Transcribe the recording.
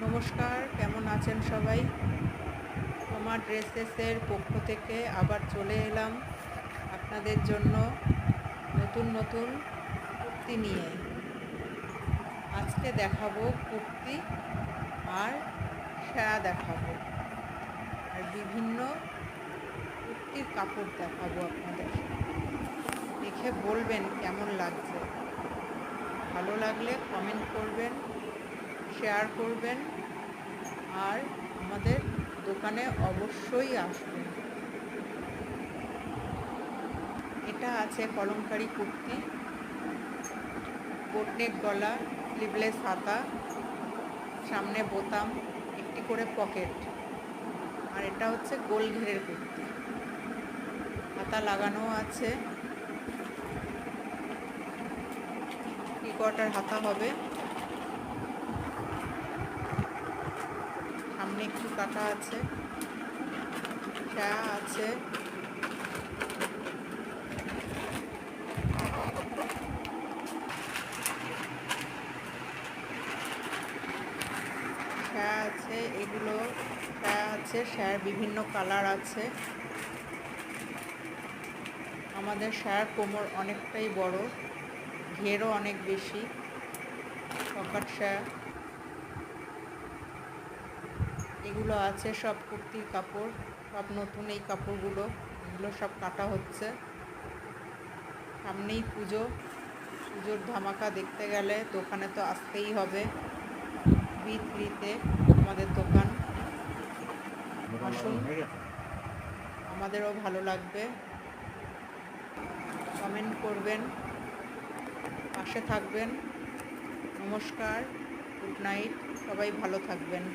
নমস্কার, কেমন আছেন সবাই? তোমার ড্রেসেসের পক্ষ থেকে আবার চলে এলাম আপনাদের জন্য নতুন নতুন কুর্তি নিয়ে। আজকে দেখাবো কুর্তি আর সায়া দেখাবো, আর বিভিন্ন কুর্তির কাপড় দেখাবো আপনাদের। দেখে বলবেন কেমন লাগছে। ভালো লাগলে কমেন্ট করবেন, শেয়ার করবেন, আর আমাদের দোকানে অবশ্যই আসবেন। এটা আছে কলমকারি কুর্তি, বোটনেক গলা, স্লিভলেস হাতা, সামনে বোতাম, একটি করে পকেট। আর এটা হচ্ছে গোল ঘেরের কুর্তি, হাতা লাগানো আছে, 3/4 হাতা হবে, সামনে একটু কাটা আছে, সায়া আছে, সায়া আছে, এগুলো সায়া আছে, সায়ার বিভিন্ন কালার আছে। আমাদের সায়ার কোমর অনেকটাই বড়, ঘেরও অনেক বেশি, পকেট সায়া। এগুলো আছে সব কুর্তির কাপড়, সব নতুন এই কাপড়গুলো, এগুলো সব কাটা হচ্ছে। সামনেই পুজোর ধামাকা দেখতে গেলে দোকানে তো আসতেই হবে। B3-তে আমাদের দোকান, আসুন, আমাদেরও ভালো লাগবে। কমেন্ট করবেন, পাশে থাকবেন। নমস্কার, গুড নাইট, সবাই ভালো থাকবেন।